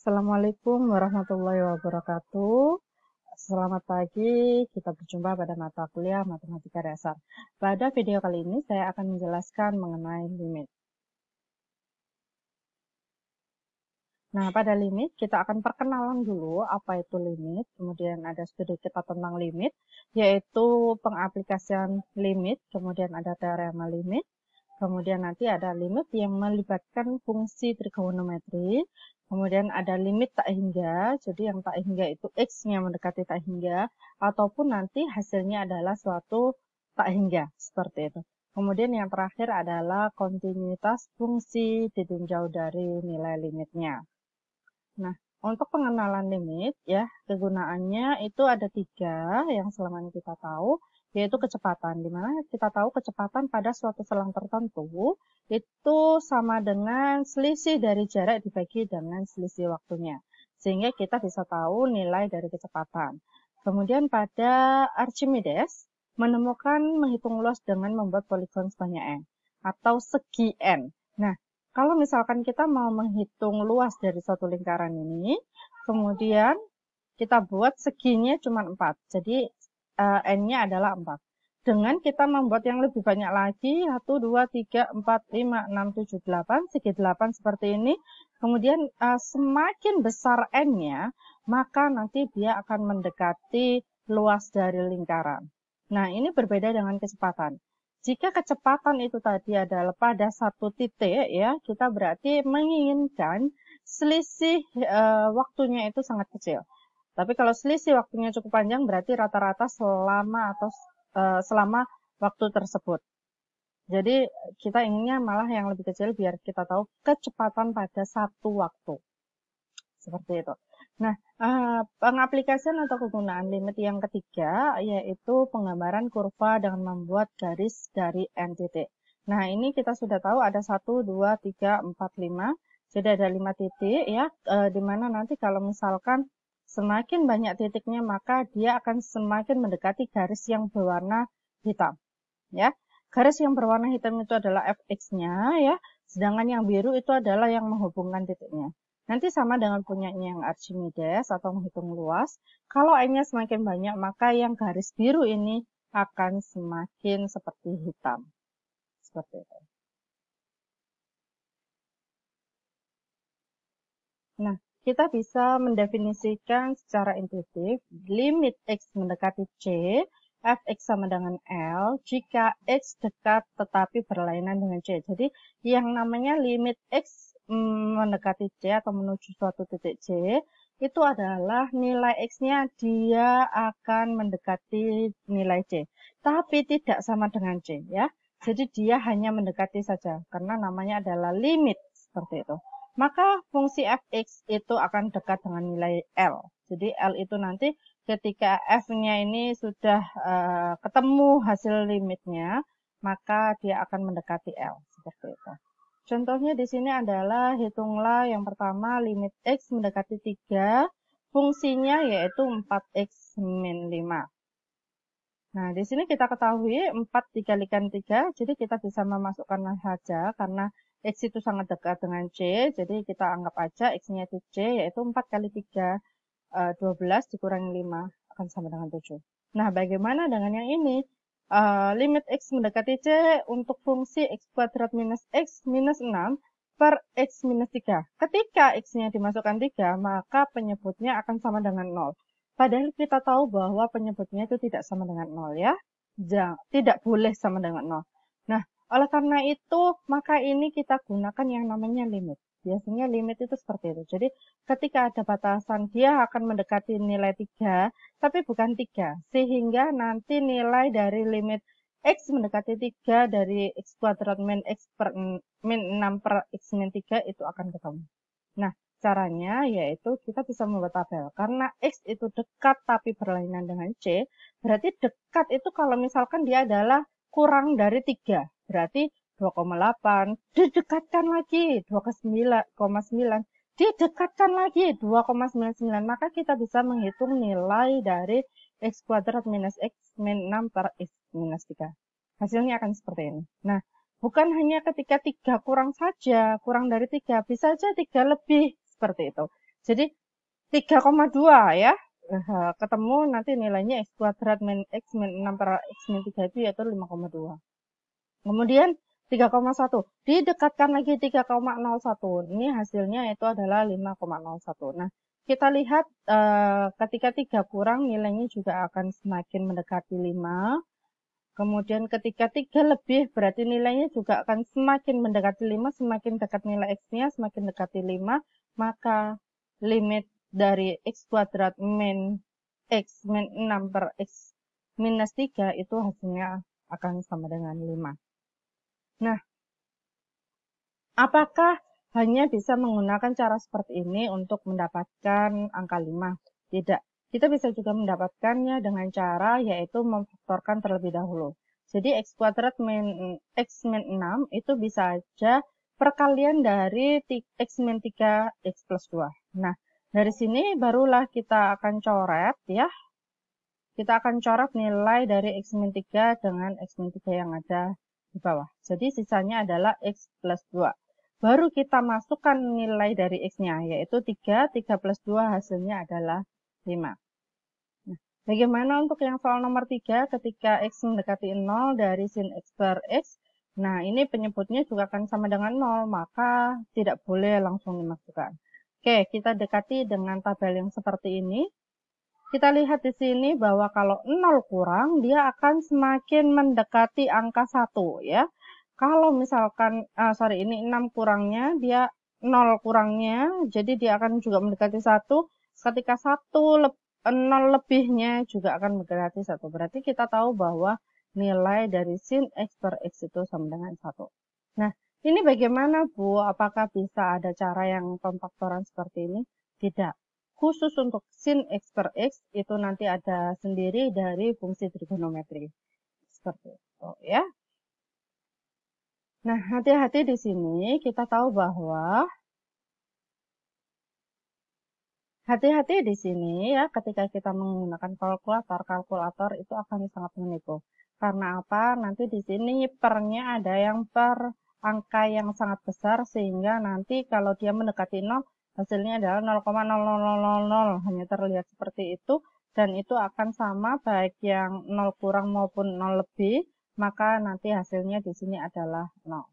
Assalamualaikum warahmatullahi wabarakatuh. Selamat pagi, kita berjumpa pada mata kuliah Matematika Dasar. Pada video kali ini saya akan menjelaskan mengenai limit. Nah, pada limit kita akan perkenalan dulu apa itu limit, kemudian ada studi kita tentang limit, yaitu pengaplikasian limit, kemudian ada teorema limit, kemudian nanti ada limit yang melibatkan fungsi trigonometri, kemudian ada limit tak hingga, jadi yang tak hingga itu X-nya mendekati tak hingga, ataupun nanti hasilnya adalah suatu tak hingga, seperti itu. Kemudian yang terakhir adalah kontinuitas fungsi ditinjau dari nilai limitnya. Nah, untuk pengenalan limit, ya, kegunaannya itu ada 3 yang selama ini kita tahu, yaitu kecepatan. Dimana kita tahu kecepatan pada suatu selang tertentu, itu sama dengan selisih dari jarak dibagi dengan selisih waktunya. Sehingga kita bisa tahu nilai dari kecepatan. Kemudian pada Archimedes, menghitung luas dengan membuat poligon sebanyak N, atau segi N. Nah, kalau misalkan kita mau menghitung luas dari suatu lingkaran ini, kemudian kita buat seginya cuma 4. Jadi N-nya adalah 4. Dengan kita membuat yang lebih banyak lagi, 1, 2, 3, 4, 5, 6, 7, 8, segi 8 seperti ini. Kemudian semakin besar N-nya, maka nanti dia akan mendekati luas dari lingkaran. Nah, ini berbeda dengan kecepatan. Jika kecepatan itu tadi adalah pada satu titik, ya, kita berarti menginginkan selisih waktunya itu sangat kecil. Tapi kalau selisih waktunya cukup panjang, berarti rata-rata selama waktu tersebut. Jadi kita inginnya malah yang lebih kecil biar kita tahu kecepatan pada satu waktu. Seperti itu. Nah, pengaplikasian atau kegunaan limit yang ketiga yaitu penggambaran kurva dengan membuat garis dari N titik. Nah, ini kita sudah tahu ada 1, 2, 3, 4, 5. Jadi ada 5 titik ya, di mana nanti kalau misalkan semakin banyak titiknya maka dia akan semakin mendekati garis yang berwarna hitam. Ya. Garis yang berwarna hitam itu adalah fx-nya ya, sedangkan yang biru itu adalah yang menghubungkan titiknya. Nanti sama dengan punyanya yang Archimedes atau menghitung luas. Kalau N-nya semakin banyak, maka yang garis biru ini akan semakin seperti hitam. Seperti itu. Nah, kita bisa mendefinisikan secara intuitif limit X mendekati C, fx sama dengan L, jika X dekat tetapi berlainan dengan C. Jadi, yang namanya limit X mendekati C atau menuju suatu titik C, itu adalah nilai X-nya dia akan mendekati nilai C. Tapi tidak sama dengan C, ya. Jadi, dia hanya mendekati saja, karena namanya adalah limit, seperti itu. Maka fungsi fx itu akan dekat dengan nilai L. Jadi L itu nanti ketika f-nya ini sudah ketemu hasil limitnya, maka dia akan mendekati L. Seperti itu. Contohnya di sini adalah hitunglah yang pertama limit X mendekati 3, fungsinya yaitu 4X min 5. Nah, di sini kita ketahui 4 dikalikan 3, jadi kita bisa memasukkan saja karena X itu sangat dekat dengan C, jadi kita anggap aja X-nya itu C, yaitu 4 kali 3, 12 dikurangi 5, akan sama dengan 7. Nah, bagaimana dengan yang ini? Limit X mendekati C untuk fungsi X kuadrat minus X minus 6 per X minus 3. Ketika X-nya dimasukkan 3, maka penyebutnya akan sama dengan 0. Padahal kita tahu bahwa penyebutnya itu tidak sama dengan 0 ya. Tidak boleh sama dengan 0. Nah, oleh karena itu, maka ini kita gunakan yang namanya limit. Biasanya limit itu seperti itu. Jadi, ketika ada batasan, dia akan mendekati nilai 3, tapi bukan 3. Sehingga nanti nilai dari limit X mendekati 3 dari X kuadrat min X per min 6 per X min 3 itu akan ketemu. Nah, caranya yaitu kita bisa membuat tabel. Karena X itu dekat tapi berlainan dengan C, berarti dekat itu kalau misalkan dia adalah kurang dari 3. Berarti 2,8, didekatkan lagi 2,9, didekatkan lagi 2,99, maka kita bisa menghitung nilai dari X kuadrat minus X min 6 per X minus 3. Hasilnya akan seperti ini. Nah, bukan hanya ketika 3 kurang saja, kurang dari 3, bisa saja 3 lebih, seperti itu. Jadi 3,2 ya. Ketemu nanti nilainya x kuadrat min x min 6 per x min 3 itu yaitu 5,2. Kemudian 3,1. Didekatkan lagi 3,01. Ini hasilnya itu adalah 5,01. Nah, kita lihat ketika 3 kurang nilainya juga akan semakin mendekati 5. Kemudian ketika 3 lebih berarti nilainya juga akan semakin mendekati 5. Semakin dekat nilai x-nya semakin dekati 5. Maka limit dari x kuadrat min x min 6 per x minus 3 itu hasilnya akan sama dengan 5. Nah, apakah hanya bisa menggunakan cara seperti ini untuk mendapatkan angka 5? Tidak. Kita bisa juga mendapatkannya dengan cara yaitu memfaktorkan terlebih dahulu. Jadi x kuadrat min x min 6 itu bisa aja perkalian dari x min 3 x plus 2. Nah, dari sini barulah kita akan coret ya. Kita akan coret nilai dari x min 3 dengan x min 3 yang ada di bawah. Jadi sisanya adalah x plus 2. Baru kita masukkan nilai dari x-nya, yaitu 3. 3 plus 2 hasilnya adalah 5. Nah, bagaimana untuk yang soal nomor 3 ketika x mendekati 0 dari sin x per x? Nah, ini penyebutnya juga akan sama dengan 0, maka tidak boleh langsung dimasukkan. Oke, kita dekati dengan tabel yang seperti ini. Kita lihat di sini bahwa kalau 0 kurang, dia akan semakin mendekati angka 1 ya. Kalau misalkan, ini 6 kurangnya, dia 0 kurangnya, jadi dia akan juga mendekati 1. Ketika 0 lebihnya juga akan mendekati 1. Berarti kita tahu bahwa nilai dari sin x per x itu sama dengan 1. Nah, ini bagaimana Bu? Apakah bisa ada cara yang pemfaktoran seperti ini? Tidak. Khusus untuk sin x per x itu nanti ada sendiri dari fungsi trigonometri. Seperti itu ya. Nah, hati-hati di sini kita tahu bahwa hati-hati di sini ya ketika kita menggunakan kalkulator itu akan sangat menipu. Karena apa? Nanti di sini pernya ada yang per angka yang sangat besar sehingga nanti kalau dia mendekati 0 hasilnya adalah 0,0000 hanya terlihat seperti itu dan itu akan sama baik yang 0 kurang maupun 0 lebih, maka nanti hasilnya di sini adalah 0.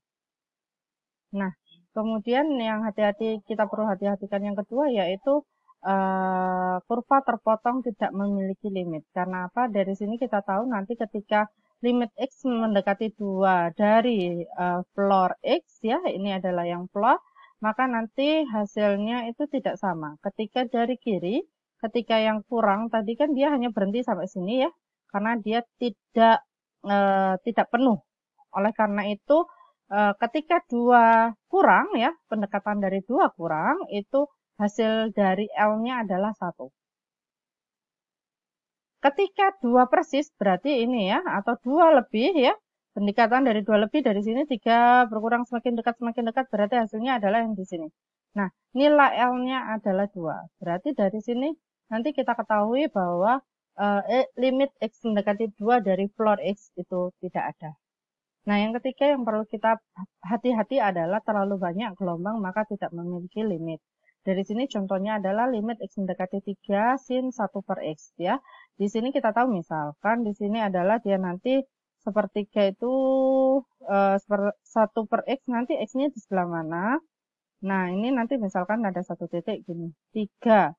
Nah, kemudian yang kita perlu hati-hatikan yang kedua yaitu kurva terpotong tidak memiliki limit. Karena apa? Dari sini kita tahu nanti ketika limit x mendekati 2 dari floor x ya, ini adalah yang floor, maka nanti hasilnya itu tidak sama. Ketika dari kiri, ketika yang kurang tadi kan dia hanya berhenti sampai sini ya, karena dia tidak penuh. Oleh karena itu ketika 2 kurang ya, pendekatan dari 2 kurang itu hasil dari L-nya adalah 1. Ketika 2 persis berarti ini ya, atau 2 lebih ya, pendekatan dari 2 lebih dari sini 3 berkurang semakin dekat berarti hasilnya adalah yang di sini. Nah, nilai L-nya adalah 2. Berarti dari sini nanti kita ketahui bahwa limit X mendekati 2 dari floor X itu tidak ada. Nah, yang ketiga yang perlu kita hati-hati adalah terlalu banyak gelombang maka tidak memiliki limit. Dari sini contohnya adalah limit X mendekati 3 sin 1 per X ya. Di sini kita tahu misalkan di sini adalah dia nanti sepertiga itu 1 per X nanti X-nya di sebelah mana. Nah, ini nanti misalkan ada satu titik gini, 3.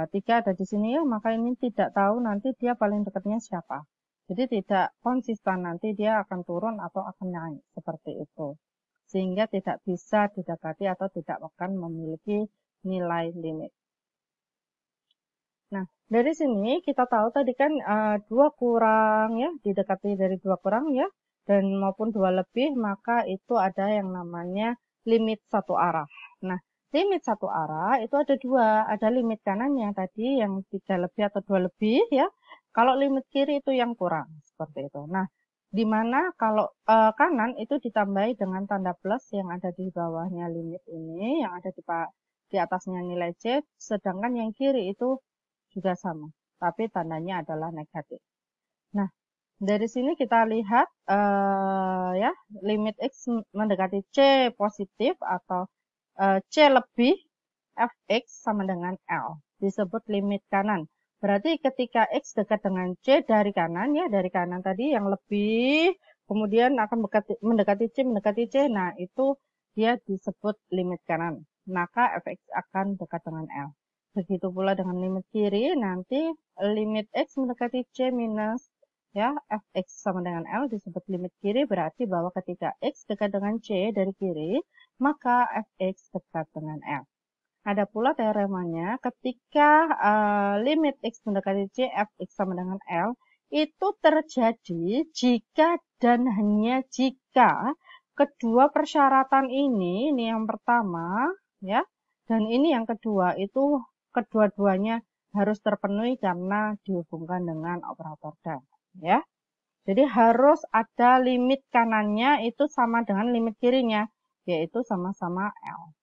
3 ada di sini ya, maka ini tidak tahu nanti dia paling dekatnya siapa. Jadi tidak konsisten, nanti dia akan turun atau akan naik, seperti itu. Sehingga tidak bisa didekati atau tidak akan memiliki nilai limit. Nah, dari sini kita tahu tadi kan 2 kurang ya, didekati dari 2 kurang ya, dan maupun 2 lebih, maka itu ada yang namanya limit satu arah. Nah, limit satu arah itu ada 2, ada limit kanannya tadi yang 3 lebih atau 2 lebih ya. Kalau limit kiri itu yang kurang, seperti itu. Nah, di mana kalau kanan itu ditambahi dengan tanda plus yang ada di bawahnya limit ini, yang ada di atasnya nilai C, sedangkan yang kiri itu juga sama, tapi tandanya adalah negatif. Nah, dari sini kita lihat ya, limit X mendekati C positif atau C lebih, fx sama dengan L. Disebut limit kanan. Berarti ketika x dekat dengan C dari kanan, ya dari kanan tadi yang lebih, kemudian akan mendekati C, nah itu dia disebut limit kanan. Maka fx akan dekat dengan L. Begitu pula dengan limit kiri, nanti limit x mendekati C minus, ya fx sama dengan L disebut limit kiri, berarti bahwa ketika x dekat dengan C dari kiri, maka fx dekat dengan L. Ada pula teoremanya ketika limit x mendekati C, fx sama dengan L, itu terjadi jika dan hanya jika kedua persyaratan ini yang pertama, ya, dan ini yang kedua, itu kedua-duanya harus terpenuhi karena dihubungkan dengan operator dan, ya. Jadi harus ada limit kanannya itu sama dengan limit kirinya, yaitu sama-sama L.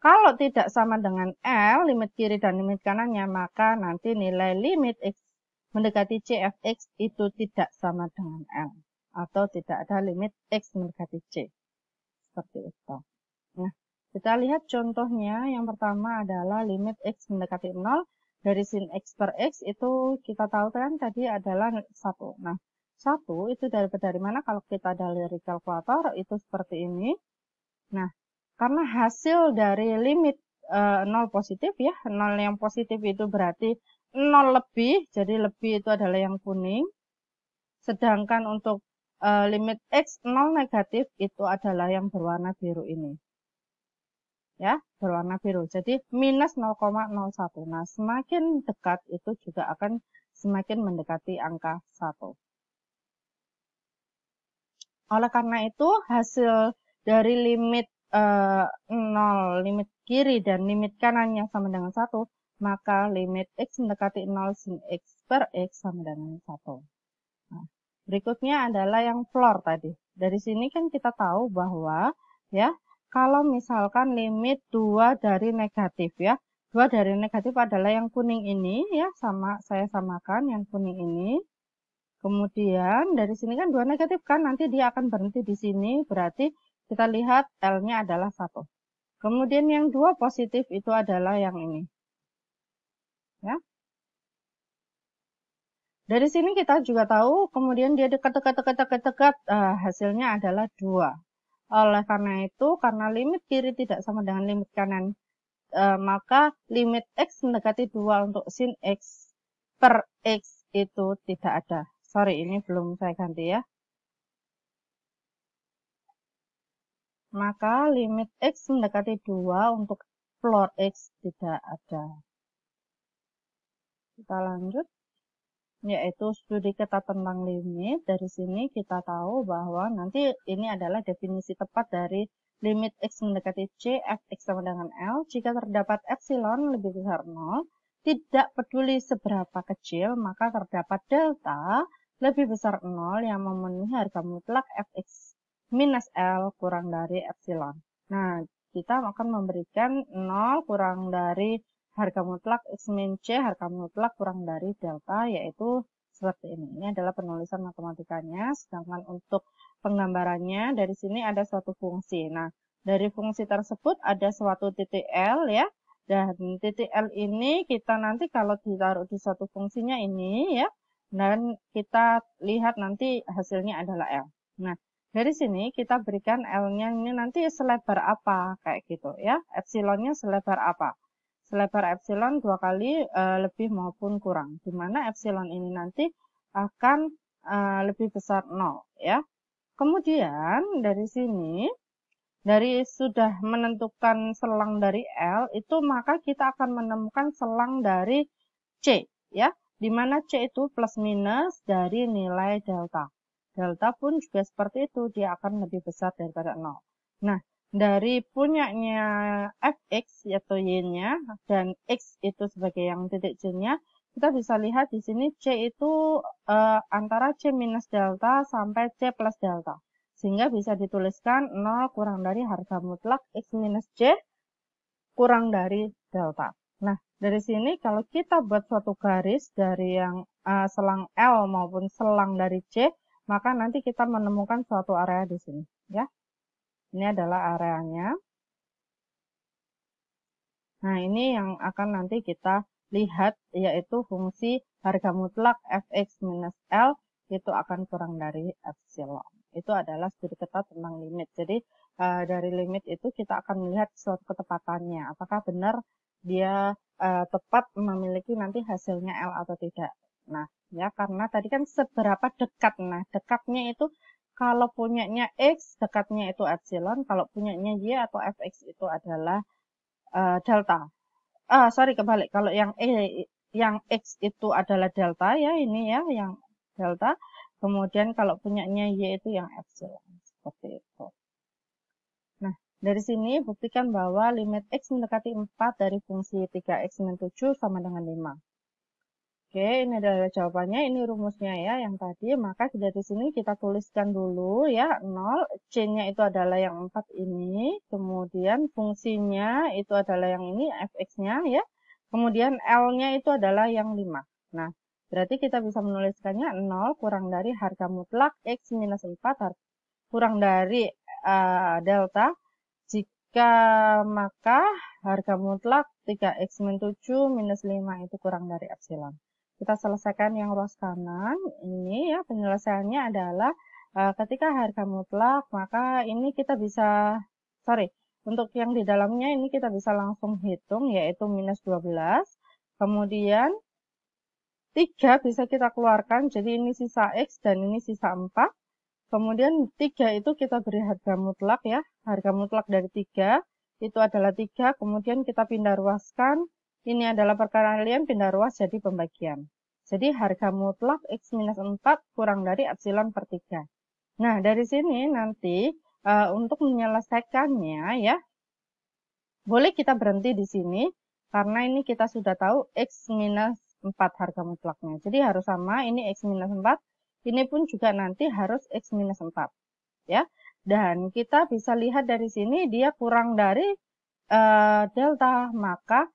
Kalau tidak sama dengan L, limit kiri dan limit kanannya, maka nanti nilai limit x mendekati C fx itu tidak sama dengan L. Atau tidak ada limit x mendekati C. Seperti itu. Nah, kita lihat contohnya. Yang pertama adalah limit x mendekati 0. Dari sin x per x itu kita tahu kan tadi adalah 1. Nah, 1 itu dari mana? Kalau kita dari kalkulator itu seperti ini. Nah, karena hasil dari limit 0 positif ya, 0 yang positif itu berarti 0 lebih, jadi lebih itu adalah yang kuning. Sedangkan untuk limit x 0 negatif itu adalah yang berwarna biru ini. Ya, berwarna biru. Jadi minus 0,01. Nah, semakin dekat itu juga akan semakin mendekati angka 1. Oleh karena itu, hasil dari limit 0, limit kiri dan limit kanannya sama dengan 1, maka limit x mendekati 0 sin x per x sama dengan 1. Nah, berikutnya adalah yang floor tadi. Dari sini kan kita tahu bahwa, ya, kalau misalkan limit 2 dari negatif, ya, 2 dari negatif adalah yang kuning ini, ya, saya samakan yang kuning ini. Kemudian dari sini kan 2 negatif kan, nanti dia akan berhenti di sini, berarti kita lihat L-nya adalah 1. Kemudian yang 2 positif itu adalah yang ini. Ya. Dari sini kita juga tahu, kemudian dia dekat, hasilnya adalah 2. Oleh karena itu, karena limit kiri tidak sama dengan limit kanan, maka limit x mendekati 2 untuk sin x per x itu tidak ada. Sorry, ini belum saya ganti ya. Maka limit x mendekati 2 untuk floor x tidak ada. Kita lanjut, yaitu studi ketat tentang limit. Dari sini kita tahu bahwa nanti ini adalah definisi tepat dari limit x mendekati C, fx sama dengan L. Jika terdapat epsilon lebih besar 0, tidak peduli seberapa kecil, maka terdapat delta lebih besar 0 yang memenuhi harga mutlak fx minus L kurang dari epsilon. Nah, kita akan memberikan 0 kurang dari harga mutlak x min C, harga mutlak kurang dari delta, yaitu seperti ini. Ini adalah penulisan matematikanya, sedangkan untuk penggambarannya dari sini ada suatu fungsi. Nah, dari fungsi tersebut ada suatu titik L ya, dan titik L ini kita nanti kalau ditaruh di suatu fungsinya ini ya, dan kita lihat nanti hasilnya adalah L. Nah, dari sini kita berikan L-nya ini nanti selebar apa, kayak gitu ya. Epsilonnya selebar apa? Selebar epsilon 2 kali lebih maupun kurang. Di mana epsilon ini nanti akan lebih besar 0 ya. Kemudian dari sini, dari sudah menentukan selang dari L, itu maka kita akan menemukan selang dari C ya. Di mana C itu plus minus dari nilai delta. Delta pun juga seperti itu, dia akan lebih besar daripada 0. Nah, dari punyanya fx yaitu y-nya dan x itu sebagai yang titik C-nya, kita bisa lihat di sini C itu antara C minus delta sampai C plus delta. Sehingga bisa dituliskan 0 kurang dari harga mutlak x minus C kurang dari delta. Nah, dari sini kalau kita buat suatu garis dari yang selang L maupun selang dari C, maka nanti kita menemukan suatu area di sini, ya. Ini adalah areanya. Nah, ini yang akan nanti kita lihat, yaitu fungsi harga mutlak fx minus L itu akan kurang dari epsilon. Itu adalah studi ketat tentang limit. Jadi, dari limit itu kita akan melihat suatu ketepatannya. Apakah benar dia tepat memiliki nanti hasilnya L atau tidak. Nah, ya karena tadi kan seberapa dekat. Nah, dekatnya itu kalau punyanya X, dekatnya itu epsilon. Kalau punyanya Y atau fx itu adalah delta. Sorry kebalik. Kalau yang X itu adalah delta ya, ini ya yang delta. Kemudian kalau punyanya Y itu yang epsilon. Seperti itu. Nah, dari sini buktikan bahwa limit X mendekati 4 dari fungsi 3X min 7 sama dengan 5. Oke, ini adalah jawabannya. Ini rumusnya ya, yang tadi. Maka dari sini kita tuliskan dulu ya, 0. C-nya itu adalah yang 4 ini. Kemudian fungsinya itu adalah yang ini, fx-nya ya. Kemudian L-nya itu adalah yang 5. Nah, berarti kita bisa menuliskannya 0 kurang dari harga mutlak X minus 4 kurang dari delta. Jika maka harga mutlak 3X min 7 minus 5 itu kurang dari epsilon. Kita selesaikan yang ruas kanan. Ini ya penyelesaiannya adalah ketika harga mutlak, maka ini kita bisa, untuk yang di dalamnya ini kita bisa langsung hitung, yaitu minus 12. Kemudian 3 bisa kita keluarkan, jadi ini sisa X dan ini sisa 4. Kemudian 3 itu kita beri harga mutlak ya, harga mutlak dari 3 itu adalah 3, kemudian kita pindah ruaskan. Ini adalah perkalian, pindah ruas jadi pembagian. Jadi harga mutlak X minus 4 kurang dari epsilon per 3. Nah, dari sini nanti untuk menyelesaikannya ya, boleh kita berhenti di sini, karena ini kita sudah tahu X minus 4 harga mutlaknya. Jadi harus sama, ini X minus 4, ini pun juga nanti harus X minus 4. Ya, dan kita bisa lihat dari sini dia kurang dari delta, maka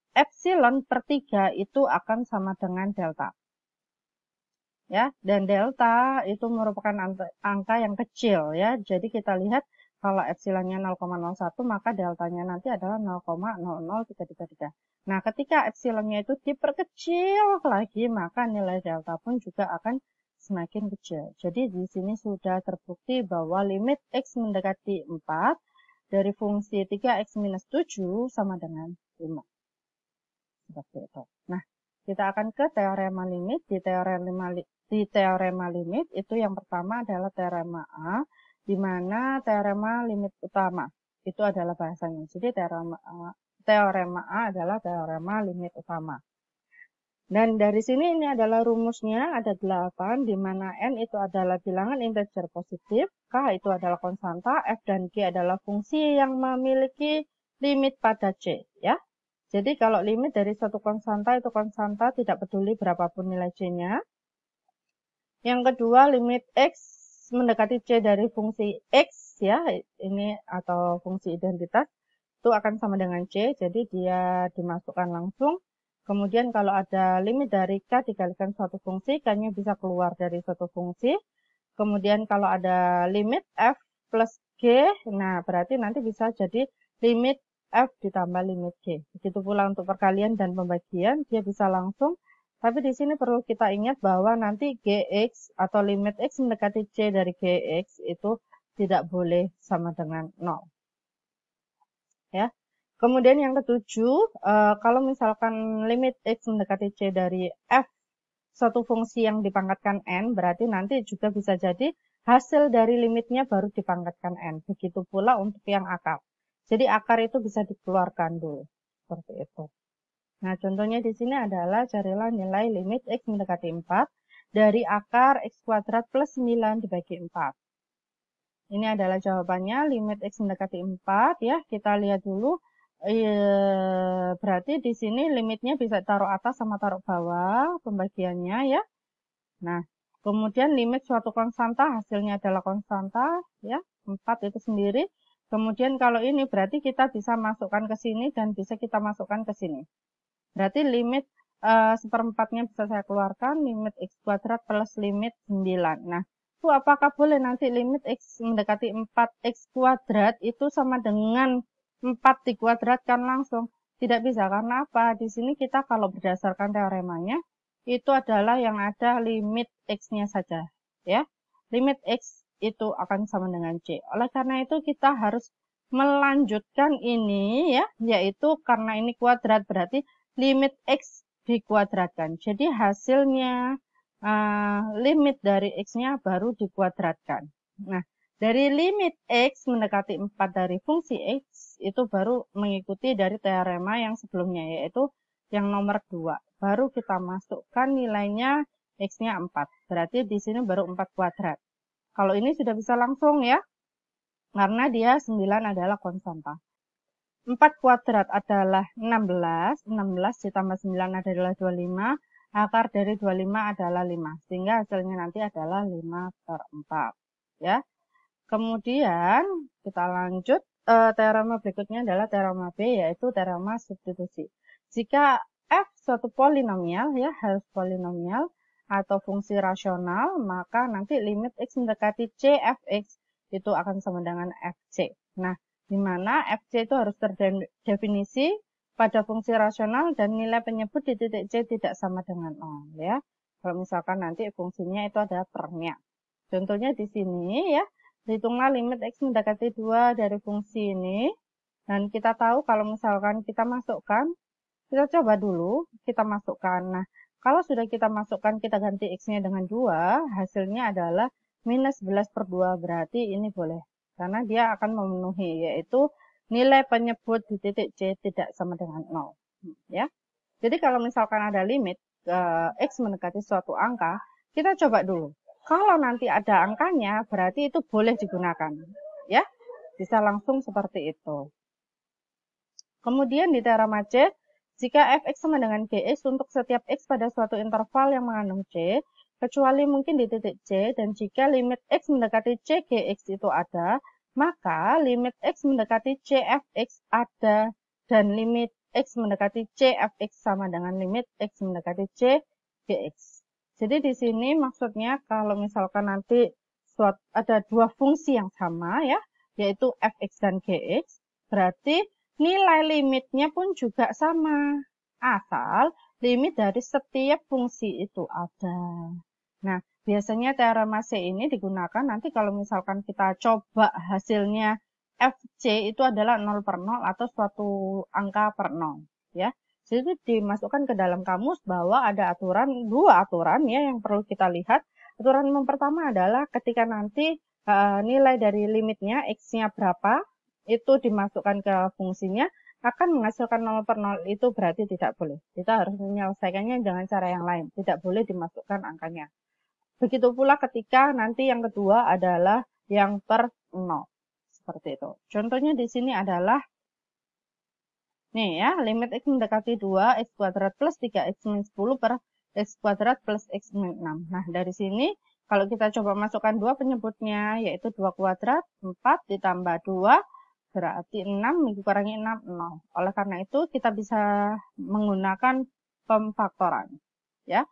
epsilon per 3 itu akan sama dengan delta. Ya, dan delta itu merupakan angka yang kecil ya. Jadi kita lihat kalau epsilonnya 0,01 maka deltanya nanti adalah 0,00333. Nah, ketika epsilonnya itu diperkecil lagi, maka nilai delta pun juga akan semakin kecil. Jadi di sini sudah terbukti bahwa limit X mendekati 4 dari fungsi 3X minus 7 sama dengan 5. Seperti itu. Nah, kita akan ke teorema limit. Di teorema limit itu yang pertama adalah teorema A, di mana teorema limit utama. Itu adalah bahasanya. Jadi teorema A adalah teorema limit utama. Dan dari sini ini adalah rumusnya, ada 8, di mana N itu adalah bilangan integer positif, K itu adalah konstanta, F dan G adalah fungsi yang memiliki limit pada C. Ya. Jadi kalau limit dari suatu konstanta itu konstanta, tidak peduli berapapun nilai C-nya. Yang kedua, limit X mendekati C dari fungsi X, ya, ini atau fungsi identitas, itu akan sama dengan C, jadi dia dimasukkan langsung. Kemudian kalau ada limit dari K dikalikan suatu fungsi, K-nya bisa keluar dari suatu fungsi. Kemudian kalau ada limit F plus G, nah berarti nanti bisa jadi limit F ditambah limit G. Begitu pula untuk perkalian dan pembagian, dia bisa langsung. Tapi di sini perlu kita ingat bahwa nanti Gx atau limit X mendekati C dari Gx itu tidak boleh sama dengan 0. Ya. Kemudian yang ketujuh, kalau misalkan limit X mendekati C dari F, suatu fungsi yang dipangkatkan N, berarti nanti juga bisa jadi hasil dari limitnya baru dipangkatkan N. Begitu pula untuk yang akar. Jadi akar itu bisa dikeluarkan dulu. Seperti itu. Nah, contohnya di sini adalah carilah nilai limit X mendekati 4 dari akar X kuadrat plus 9 dibagi 4. Ini adalah jawabannya, limit X mendekati 4 ya. Kita lihat dulu. Berarti di sini limitnya bisa taruh atas sama taruh bawah pembagiannya ya. Nah, kemudian limit suatu konstanta hasilnya adalah konstanta ya, 4 itu sendiri. Kemudian kalau ini berarti kita bisa masukkan ke sini dan bisa kita masukkan ke sini. Berarti limit seperempatnya bisa saya keluarkan, limit X kuadrat plus limit 9. Nah, itu apakah boleh nanti limit X mendekati 4X kuadrat itu sama dengan 4 dikuadratkan langsung? Tidak bisa, karena apa? Di sini kita kalau berdasarkan teoremanya, itu adalah yang ada limit X-nya saja. Ya, limit X itu akan sama dengan C. Oleh karena itu, kita harus melanjutkan ini, ya, yaitu karena ini kuadrat, berarti limit X dikuadratkan. Jadi, hasilnya limit dari X-nya baru dikuadratkan. Nah, dari limit X mendekati 4 dari fungsi X, itu baru mengikuti dari teorema yang sebelumnya, yaitu yang nomor 2. Baru kita masukkan nilainya X-nya 4. Berarti di sini baru 4 kuadrat. Kalau ini sudah bisa langsung ya, karena dia 9 adalah konstanta. 4 kuadrat adalah 16. 16 ditambah 9 adalah 25. Akar dari 25 adalah 5. Sehingga hasilnya nanti adalah 5/4. Ya. Kemudian kita lanjut, teorema berikutnya adalah teorema B, yaitu teorema substitusi. Jika f suatu polinomial, ya, harus polinomial atau fungsi rasional, maka nanti limit x mendekati c fx itu akan sama dengan fc. Nah, di mana fc itu harus terdefinisi pada fungsi rasional dan nilai penyebut di titik c tidak sama dengan 0, ya. Kalau misalkan nanti fungsinya itu ada pernya. Contohnya di sini, ya. Hitunglah limit X mendekati 2 dari fungsi ini. Dan kita tahu kalau misalkan kita masukkan, kita coba dulu, kita masukkan. Nah, kalau sudah kita masukkan, kita ganti X-nya dengan 2, hasilnya adalah minus 11/2, berarti ini boleh. Karena dia akan memenuhi, yaitu nilai penyebut di titik C tidak sama dengan 0. Ya. Jadi kalau misalkan ada limit X mendekati suatu angka, kita coba dulu. Kalau nanti ada angkanya, berarti itu boleh digunakan. Ya, bisa langsung seperti itu. Kemudian di teorema C, jika fx sama dengan gx untuk setiap x pada suatu interval yang mengandung C, kecuali mungkin di titik C, dan jika limit x mendekati C gx itu ada, maka limit x mendekati C fx ada, dan limit x mendekati C fx sama dengan limit x mendekati C gx. Jadi di sini maksudnya kalau misalkan nanti ada dua fungsi yang sama, ya, yaitu fx dan gx, berarti nilai limitnya pun juga sama, asal limit dari setiap fungsi itu ada. Nah, biasanya teorema C ini digunakan nanti kalau misalkan kita coba hasilnya fc itu adalah 0/0 atau suatu angka per 0, ya. Jadi dimasukkan ke dalam kamus bahwa ada dua aturan ya yang perlu kita lihat. Aturan yang pertama adalah ketika nanti nilai dari limitnya X-nya berapa, itu dimasukkan ke fungsinya, akan menghasilkan 0/0, itu berarti tidak boleh. Kita harus menyelesaikannya dengan cara yang lain. Tidak boleh dimasukkan angkanya. Begitu pula ketika nanti yang kedua adalah yang per 0. Seperti itu. Contohnya di sini adalah nih ya, limit X mendekati 2, X kuadrat plus 3X min 10 per X kuadrat plus X min 6. Nah, dari sini, kalau kita coba masukkan dua penyebutnya, yaitu 2 kuadrat, 4 ditambah 2, berarti 6, dikurangi 6, 0. Oleh karena itu, kita bisa menggunakan pemfaktoran. Ya.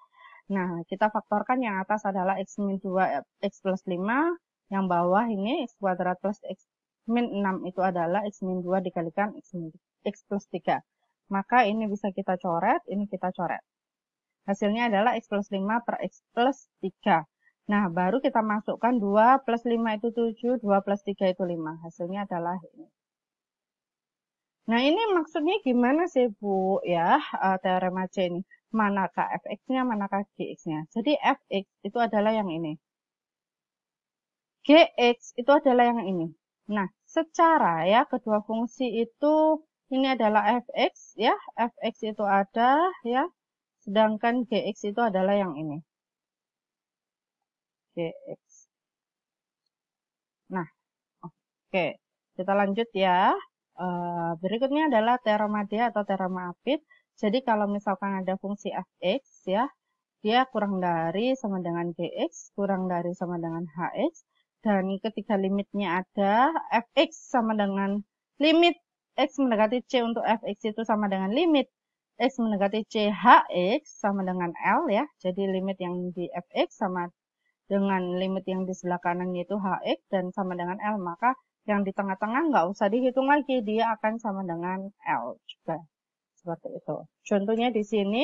Nah, kita faktorkan yang atas adalah X min 2, X plus 5, yang bawah ini X kuadrat plus X min 6 itu adalah X min 2 dikalikan X plus 3. Maka ini bisa kita coret, ini kita coret. Hasilnya adalah X plus 5 per X plus 3. Nah, baru kita masukkan 2 plus 5 itu 7, 2 plus 3 itu 5. Hasilnya adalah ini. Nah, ini maksudnya gimana sih, Bu? Ya, teorema C ini. Manakah fx-nya, manakah gx-nya. Jadi, fx itu adalah yang ini. Gx itu adalah yang ini. Nah, secara ya, kedua fungsi itu ini adalah fx, ya. Fx itu ada, ya. Sedangkan gx itu adalah yang ini. Gx. Nah, oke. Kita lanjut ya. Berikutnya adalah teorema D atau teorema Apit. Jadi, kalau misalkan ada fungsi fx, ya. Dia kurang dari sama dengan gx, kurang dari sama dengan hx. Dan ketika limitnya ada, fx sama dengan limit X mendekati C untuk fx itu sama dengan limit X mendekati C hx sama dengan L, ya. Jadi limit yang di fx sama dengan limit yang di sebelah kanan yaitu hx dan sama dengan L. Maka yang di tengah-tengah nggak usah dihitung lagi, dia akan sama dengan L juga. Seperti itu. Contohnya di sini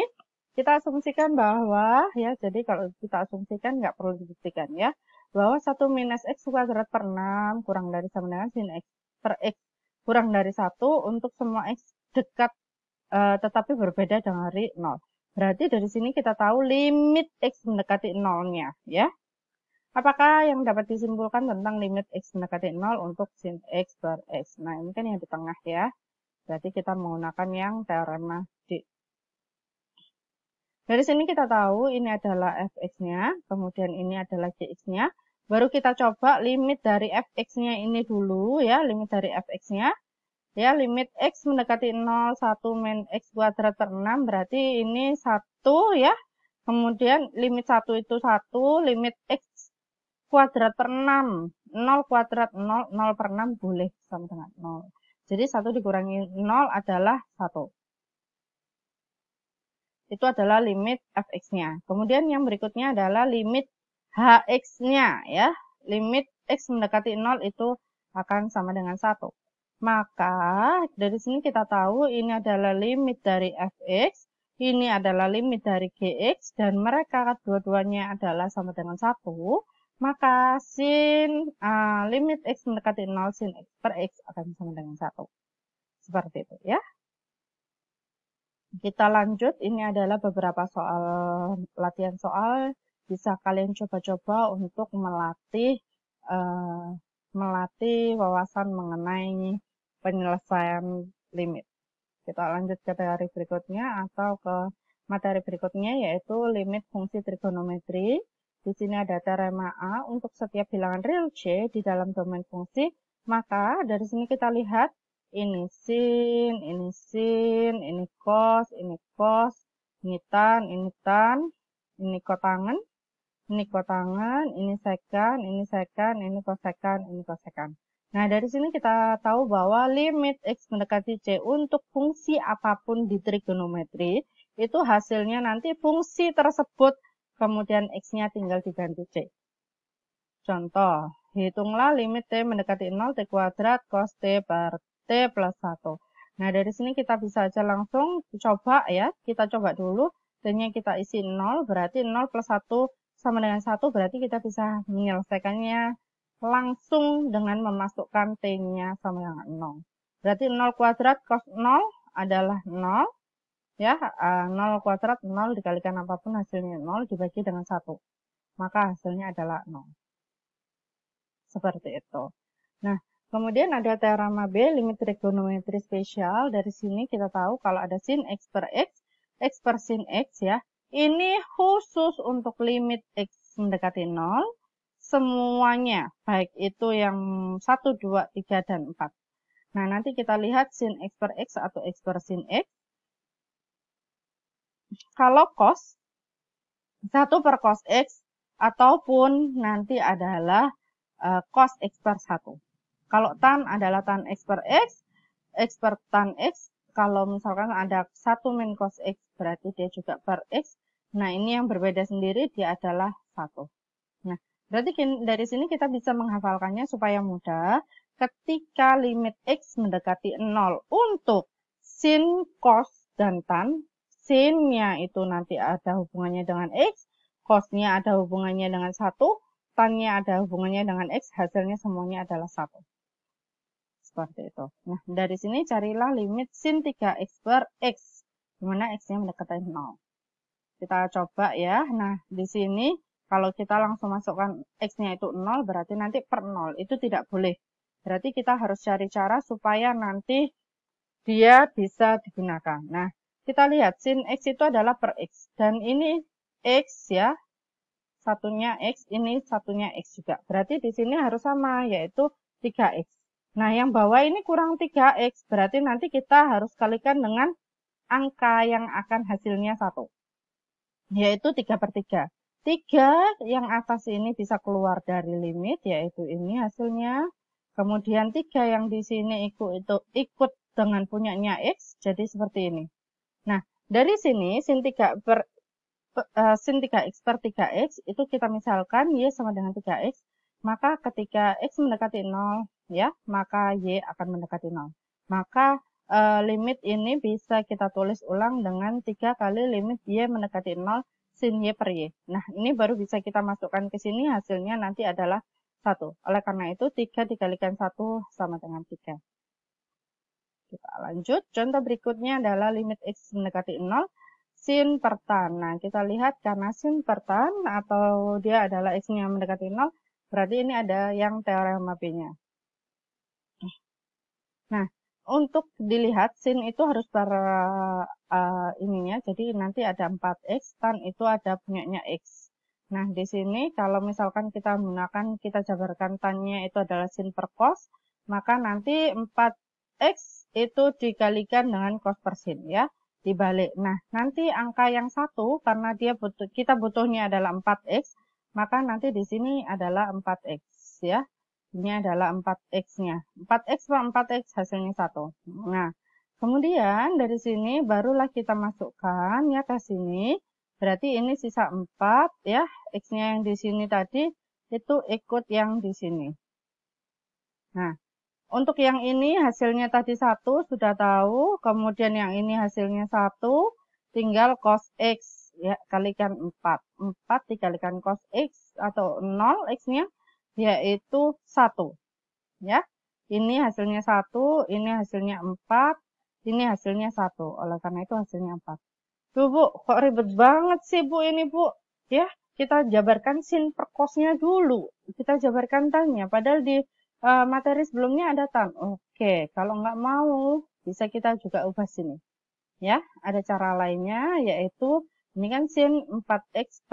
kita asumsikan bahwa ya, jadi kalau kita asumsikan nggak perlu dibuktikan ya, bahwa 1 minus x kuadrat per 6 kurang dari sama dengan sin x per x kurang dari 1 untuk semua x dekat tetapi berbeda dari 0. Berarti dari sini kita tahu limit x mendekati 0-nya ya. Apakah yang dapat disimpulkan tentang limit x mendekati 0 untuk sin x per x? Nah, ini kan yang di tengah ya. Berarti kita menggunakan yang teorema D. Dari sini kita tahu ini adalah fx-nya, kemudian ini adalah gx-nya. Baru kita coba limit dari fx-nya ini dulu ya, limit dari fx-nya. Ya, limit x mendekati 0, 1 min x kuadrat per 6, berarti ini 1 ya. Kemudian limit 1 itu 1, limit x kuadrat per 6, 0 kuadrat 0, 0 per 6 boleh sama dengan 0. Jadi 1 dikurangi 0 adalah 1. Itu adalah limit fx-nya. Kemudian yang berikutnya adalah limit hx-nya ya. Limit x mendekati 0 itu akan sama dengan 1. Maka dari sini kita tahu ini adalah limit dari fx, ini adalah limit dari gx, dan mereka kedua-duanya adalah sama dengan 1. Maka sin limit x mendekati 0 sin x per x akan sama dengan 1. Seperti itu ya. Kita lanjut, ini adalah beberapa soal latihan soal, bisa kalian coba-coba untuk melatih wawasan mengenai penyelesaian limit. Kita lanjut ke teori berikutnya atau ke materi berikutnya, yaitu limit fungsi trigonometri. Di sini ada teorema A untuk setiap bilangan real C di dalam domain fungsi. Maka dari sini kita lihat ini sin, ini cos, ini tan, ini kotangan, ini sekan, ini kosekan, ini kosekan. Nah, dari sini kita tahu bahwa limit x mendekati C untuk fungsi apapun di trigonometri, itu hasilnya nanti fungsi tersebut, kemudian x-nya tinggal diganti C. Contoh, hitunglah limit T mendekati 0, T kuadrat cos T per T plus 1. Nah, dari sini kita bisa aja langsung coba ya. Kita coba dulu. T-nya kita isi 0, berarti 0 plus 1 sama dengan 1. Berarti kita bisa menyelesaikannya langsung dengan memasukkan T-nya sama dengan 0. Berarti 0 kuadrat cos 0 adalah 0. Ya, 0 kuadrat 0 dikalikan apapun hasilnya 0 dibagi dengan 1. Maka hasilnya adalah 0. Seperti itu. Nah, kemudian ada teorema B, limit trigonometri spesial. Dari sini kita tahu kalau ada sin x per sin x ya. Ini khusus untuk limit x mendekati 0. Semuanya, baik itu yang 1, 2, 3, dan 4. Nah, nanti kita lihat sin x per x atau x per sin x. Kalau cos, 1 per cos x, ataupun nanti adalah cos x per 1. Kalau tan adalah tan x per x per tan x. Kalau misalkan ada 1 min cos x, berarti dia juga per x. Nah, ini yang berbeda sendiri, dia adalah 1. Nah, berarti dari sini kita bisa menghafalkannya supaya mudah. Ketika limit x mendekati 0 untuk sin, cos, dan tan, sin-nya itu nanti ada hubungannya dengan x, cos-nya ada hubungannya dengan 1, tan-nya ada hubungannya dengan x, hasilnya semuanya adalah 1. Seperti itu. Nah, dari sini carilah limit sin 3x per x, di mana x-nya mendekati 0. Kita coba ya. Nah, di sini kalau kita langsung masukkan x-nya itu 0, berarti nanti per 0. Itu tidak boleh. Berarti kita harus cari cara supaya nanti dia bisa digunakan. Nah, kita lihat sin x itu adalah per x. Dan ini x ya. Satunya x, ini satunya x juga. Berarti di sini harus sama, yaitu 3x. Nah, yang bawah ini kurang 3x, berarti nanti kita harus kalikan dengan angka yang akan hasilnya 1. Yaitu 3 per 3. 3 yang atas ini bisa keluar dari limit, yaitu ini hasilnya. Kemudian 3 yang di sini ikut dengan punyanya x, jadi seperti ini. Nah, dari sini sin 3x per 3x itu kita misalkan y sama dengan 3x. Maka ketika x mendekati 0, ya, maka y akan mendekati 0. Maka limit ini bisa kita tulis ulang dengan 3 kali limit Y mendekati 0 sin Y per Y. Nah, ini baru bisa kita masukkan ke sini, hasilnya nanti adalah 1. Oleh karena itu, 3 dikalikan 1 sama dengan 3. Kita lanjut, contoh berikutnya adalah limit X mendekati 0, sin per tan. Nah, kita lihat karena sin per tan atau dia adalah X-nya mendekati 0, berarti ini ada yang teorema B-nya. Nah, untuk dilihat sin itu harus ininya, jadi nanti ada 4X, tan itu ada punyanya X. Nah, di sini kalau misalkan kita menggunakan, kita jabarkan tannya itu adalah sin per cos, maka nanti 4X itu dikalikan dengan cos per sin ya, dibalik. Nah, nanti angka yang 1, karena kita butuhnya adalah 4X, maka nanti di sini adalah 4X ya. Ini adalah 4X-nya. 4X per 4X hasilnya 1. Nah, kemudian dari sini barulah kita masukkan ya ke sini. Berarti ini sisa 4 ya. X-nya yang di sini tadi itu ikut yang di sini. Nah, untuk yang ini hasilnya tadi 1 sudah tahu. Kemudian yang ini hasilnya 1. Tinggal cos X ya, kalikan 4. 4 dikalikan cos X atau 0 X-nya yaitu 1 ya. Ini hasilnya 1, ini hasilnya 4, ini hasilnya 1. Oleh karena itu hasilnya 4. Tuh Bu, kok ribet banget sih Bu ini Bu? Ya, kita jabarkan sin per cosnya dulu. Kita jabarkan tannya, padahal di materi sebelumnya ada tan. Oke, kalau nggak mau, bisa kita juga ubah sini. Ya, ada cara lainnya, yaitu ini kan sin 4X,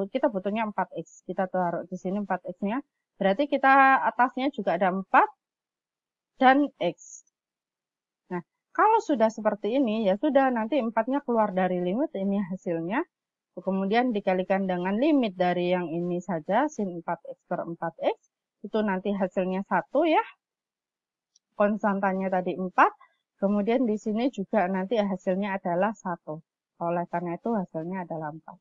kita butuhnya 4X. Kita taruh di sini 4X-nya. Berarti kita atasnya juga ada 4 dan X. Nah, kalau sudah seperti ini, ya sudah nanti 4-nya keluar dari limit, ini hasilnya. Kemudian dikalikan dengan limit dari yang ini saja, sin 4X per 4X. Itu nanti hasilnya 1 ya. Konstantanya tadi 4. Kemudian di sini juga nanti hasilnya adalah 1. Oleh karena itu hasilnya adalah 4.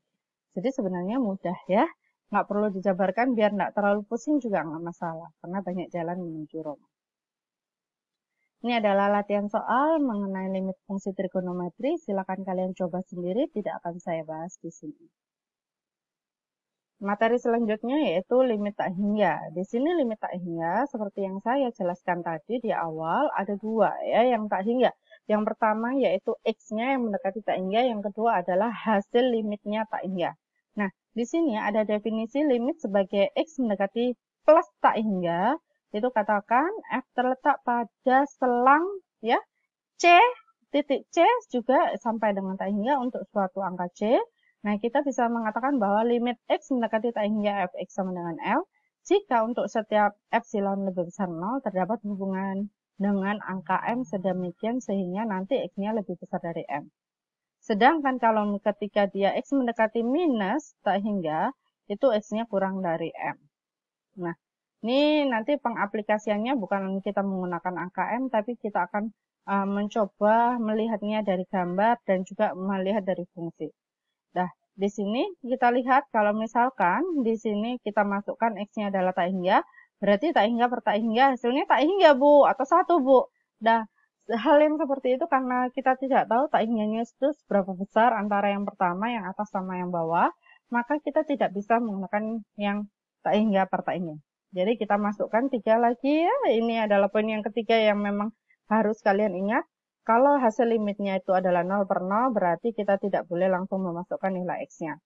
Jadi sebenarnya mudah ya. Nggak perlu dijabarkan biar nggak terlalu pusing juga nggak masalah. Karena banyak jalan menuju Roma. Ini adalah latihan soal mengenai limit fungsi trigonometri. Silakan kalian coba sendiri, tidak akan saya bahas di sini. Materi selanjutnya yaitu limit tak hingga. Di sini limit tak hingga seperti yang saya jelaskan tadi di awal ada 2 ya yang tak hingga. Yang pertama yaitu X-nya yang mendekati tak hingga, yang kedua adalah hasil limitnya tak hingga. Nah, di sini ada definisi limit sebagai X mendekati plus tak hingga. Itu katakan F terletak pada selang ya C, titik C juga sampai dengan tak hingga untuk suatu angka C. Nah, kita bisa mengatakan bahwa limit X mendekati tak hingga Fx sama dengan L jika untuk setiap epsilon lebih besar 0 terdapat hubungan dengan angka M sedemikian sehingga nanti X-nya lebih besar dari M. Sedangkan kalau ketika dia X mendekati minus tak hingga, itu X-nya kurang dari M. Nah, ini nanti pengaplikasiannya bukan kita menggunakan angka M, tapi kita akan mencoba melihatnya dari gambar dan juga melihat dari fungsi. Nah, di sini kita lihat kalau misalkan di sini kita masukkan X-nya adalah tak hingga, berarti tak hingga per tak hingga hasilnya tak hingga Bu, atau 1 Bu. Nah, hal yang seperti itu karena kita tidak tahu tak hingganya itu seberapa besar antara yang pertama, yang atas sama yang bawah, maka kita tidak bisa menggunakan yang tak hingga per tak hingga. Jadi kita masukkan 3 lagi ya, ini adalah poin yang ketiga yang memang harus kalian ingat. Kalau hasil limitnya itu adalah 0 per 0, berarti kita tidak boleh langsung memasukkan nilai X-nya.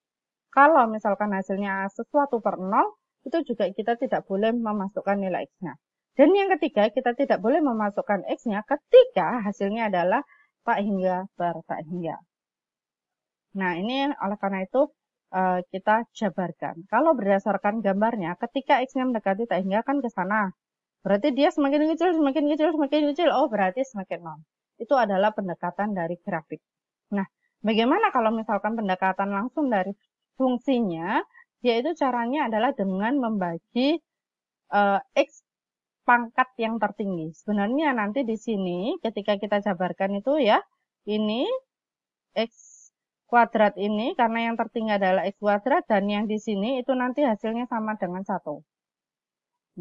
Kalau misalkan hasilnya sesuatu per 0, itu juga kita tidak boleh memasukkan nilai X-nya. Dan yang ketiga, kita tidak boleh memasukkan X-nya ketika hasilnya adalah tak hingga per tak hingga. Nah, ini oleh karena itu kita jabarkan. Kalau berdasarkan gambarnya, ketika X-nya mendekati tak hingga kan ke sana. Berarti dia semakin kecil, semakin kecil, semakin kecil. Oh, berarti semakin 0. Itu adalah pendekatan dari grafik. Nah, bagaimana kalau misalkan pendekatan langsung dari fungsinya? Yaitu caranya adalah dengan membagi X pangkat yang tertinggi. Sebenarnya nanti di sini ketika kita jabarkan itu ya, ini X kuadrat ini karena yang tertinggi adalah X kuadrat dan yang di sini itu nanti hasilnya sama dengan 1.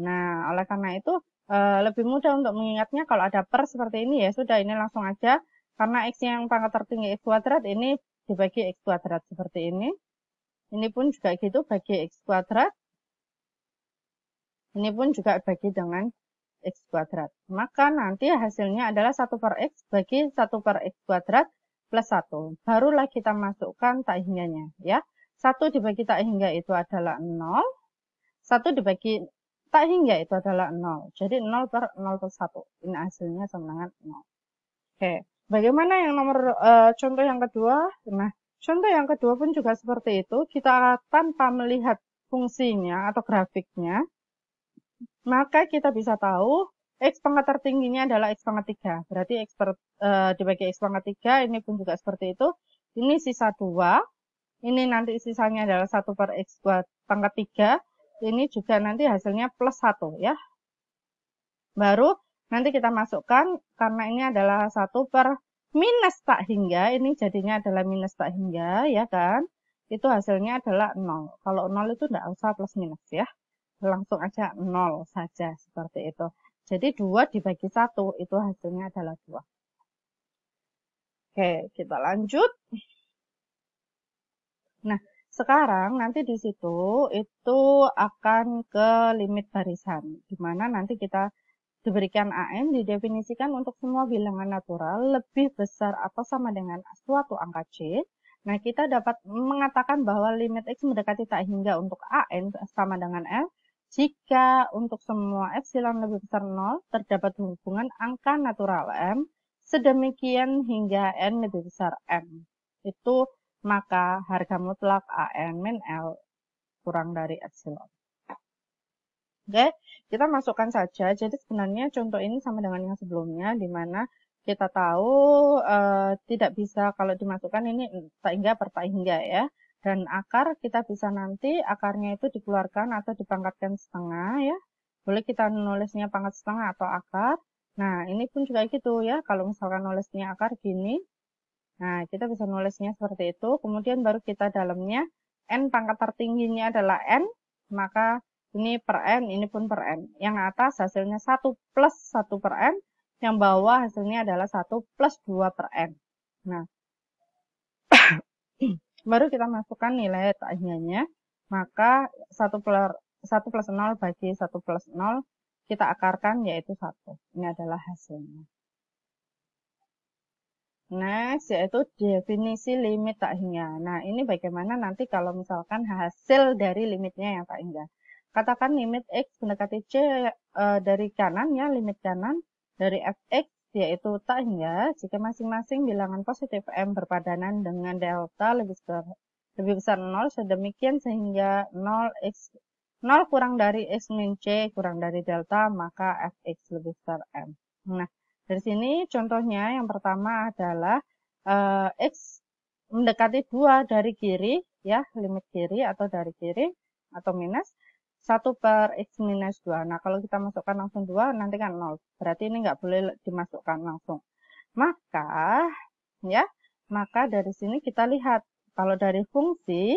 Nah, oleh karena itu lebih mudah untuk mengingatnya kalau ada per seperti ini ya sudah ini langsung aja. Karena X yang pangkat tertinggi X kuadrat ini dibagi X kuadrat seperti ini. Ini pun juga gitu bagi X kuadrat. Ini pun juga bagi dengan X kuadrat. Maka nanti hasilnya adalah 1 per X bagi 1 per X kuadrat plus 1. Barulah kita masukkan tak hingganya ya. 1 dibagi tak hingga itu adalah 0. 1 dibagi tak hingga itu adalah 0. Jadi 0 per 0 per 1. Ini hasilnya sama dengan 0. Oke. Bagaimana yang nomor contoh yang kedua? Nah, contoh yang kedua pun juga seperti itu. Kita tanpa melihat fungsinya atau grafiknya, maka kita bisa tahu X pangkat tertingginya adalah X pangkat 3. Berarti X dibagi X pangkat 3, ini pun juga seperti itu. Ini sisa 2. Ini nanti sisanya adalah 1 per X pangkat 3. Ini juga nanti hasilnya plus 1 ya. Baru nanti kita masukkan, karena ini adalah 1 per minus tak hingga, ini jadinya adalah minus tak hingga ya kan. Itu hasilnya adalah 0. Kalau 0 itu tidak usah plus minus ya. Langsung aja 0 saja seperti itu. Jadi 2 dibagi 1 itu hasilnya adalah 2. Oke, kita lanjut. Nah, sekarang nanti di situ itu akan ke limit barisan. Di mana nanti kita diberikan AN didefinisikan untuk semua bilangan natural lebih besar atau sama dengan suatu angka C. Nah, kita dapat mengatakan bahwa limit X mendekati tak hingga untuk AN sama dengan L. Jika untuk semua epsilon lebih besar 0, terdapat hubungan angka natural M, sedemikian hingga N lebih besar M. Itu maka harga mutlak AN min L kurang dari epsilon. Oke, kita masukkan saja. Jadi sebenarnya contoh ini sama dengan yang sebelumnya, di mana kita tahu tidak bisa kalau dimasukkan ini tak hingga per tak hingga ya. Dan akar kita bisa nanti akarnya itu dikeluarkan atau dipangkatkan setengah ya. Boleh kita nulisnya pangkat setengah atau akar. Nah, ini pun juga gitu ya. Kalau misalkan nulisnya akar gini. Nah, kita bisa nulisnya seperti itu. Kemudian baru kita dalamnya N pangkat tertingginya adalah N. Maka ini per N, ini pun per N. Yang atas hasilnya 1 plus 1 per N. Yang bawah hasilnya adalah 1 plus 2 per N. Nah, baru kita masukkan nilai tak-hinganya. Maka 1 plus 0 bagi 1 plus 0 kita akarkan yaitu 1. Ini adalah hasilnya. Next, yaitu definisi limit tak hingga. Nah, ini bagaimana nanti kalau misalkan hasil dari limitnya yang tak hingga. Katakan limit X mendekati C dari kanan ya, limit kanan dari Fx yaitu tak hingga jika masing-masing bilangan positif M berpadanan dengan delta lebih besar 0, sedemikian sehingga 0 kurang dari X min C kurang dari delta, maka Fx lebih besar M. Nah, dari sini contohnya yang pertama adalah X mendekati 2 dari kiri ya, limit kiri atau dari kiri atau minus 1 per X minus 2. Nah, kalau kita masukkan langsung 2 nanti kan 0. Berarti ini nggak boleh dimasukkan langsung. Maka dari sini kita lihat kalau dari fungsi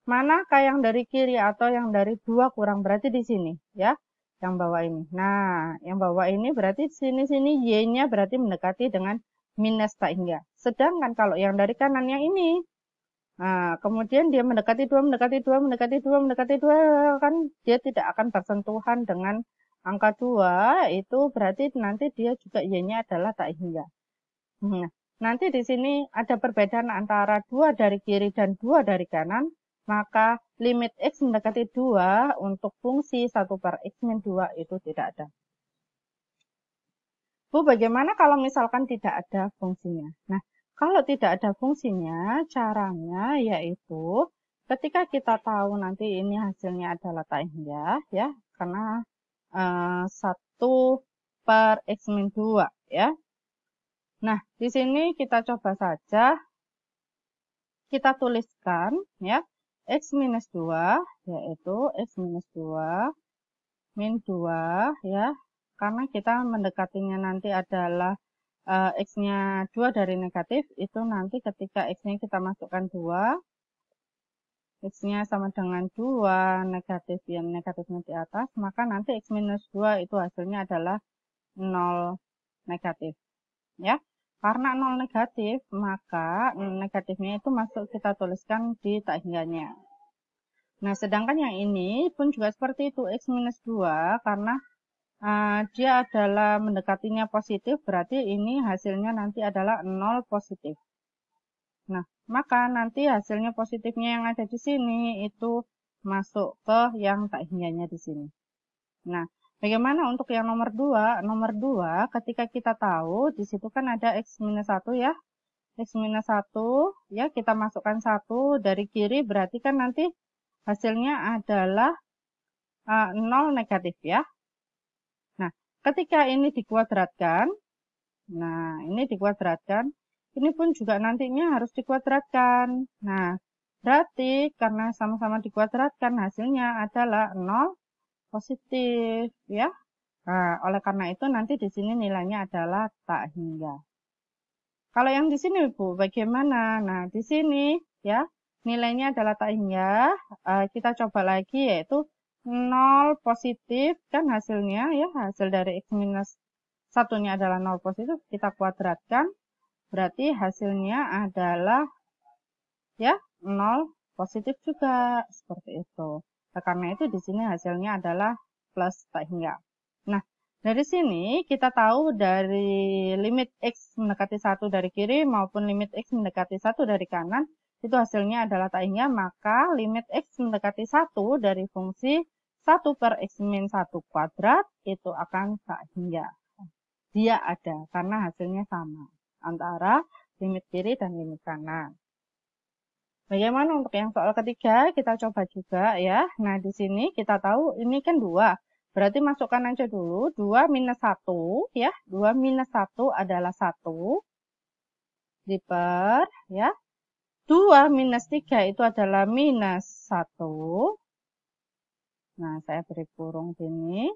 manakah yang dari kiri atau yang dari 2 kurang, berarti di sini ya. Yang bawah ini. Nah, yang bawah ini berarti sini Y-nya berarti mendekati dengan minus tak hingga. Sedangkan kalau yang dari kanan yang ini, nah, kemudian dia mendekati 2, mendekati 2, mendekati 2, mendekati 2, kan dia tidak akan bersentuhan dengan angka 2, itu berarti nanti dia juga Y-nya adalah tak hingga. Nah, nanti di sini ada perbedaan antara 2 dari kiri dan 2 dari kanan. Maka limit X mendekati 2 untuk fungsi 1 per X min 2 itu tidak ada. Bu, bagaimana kalau misalkan tidak ada fungsinya? Nah, kalau tidak ada fungsinya, caranya yaitu ketika kita tahu nanti ini hasilnya adalah tak hingga, ya, karena 1 per X min 2, ya. Nah, di sini kita coba saja, kita tuliskan, ya, X minus 2, yaitu X minus 2 min 2 ya, karena kita mendekatinya nanti adalah X-nya 2 dari negatif, itu nanti ketika X-nya kita masukkan 2, X-nya sama dengan 2, negatif yang negatifnya di atas, maka nanti X minus 2 itu hasilnya adalah 0 negatif. Ya, karena 0 negatif, maka negatifnya itu masuk kita tuliskan di tak hingganya. Nah, sedangkan yang ini pun juga seperti itu, X minus 2, karena dia adalah mendekatinya positif, berarti ini hasilnya nanti adalah 0 positif. Nah, maka nanti hasilnya positifnya yang ada di sini itu masuk ke yang tak hingganya di sini. Nah, bagaimana untuk yang nomor 2? Nomor 2, ketika kita tahu di situ kan ada X minus 1 ya. X minus 1, ya kita masukkan 1 dari kiri, berarti kan nanti hasilnya adalah 0 negatif ya. Nah, ketika ini dikuadratkan, ini pun juga nantinya harus dikuadratkan. Nah, berarti karena sama-sama dikuadratkan, hasilnya adalah 0 positif, ya. Nah, oleh karena itu nanti di sini nilainya adalah tak hingga. Kalau yang di sini, Bu, bagaimana? Nah, di sini, ya, nilainya adalah tak hingga. Kita coba lagi, yaitu 0 positif, kan hasilnya, ya, hasil dari X minus 1-nya adalah 0 positif, kita kuadratkan, berarti hasilnya adalah, ya, 0 positif juga, seperti itu. Karena itu di sini hasilnya adalah plus tak hingga. Nah, dari sini kita tahu dari limit X mendekati 1 dari kiri maupun limit X mendekati 1 dari kanan, itu hasilnya adalah tak hingga, maka limit X mendekati 1 dari fungsi 1 per X min 1 kuadrat itu akan tak hingga. Dia ada, karena hasilnya sama antara limit kiri dan limit kanan. Bagaimana untuk yang soal ketiga? Kita coba juga ya. Nah, di sini kita tahu ini kan 2. Berarti masukkan aja dulu 2 minus 1 ya. 2 minus 1 adalah 1 diper ya. 2 minus 3 itu adalah minus 1. Nah, saya beri kurung sini.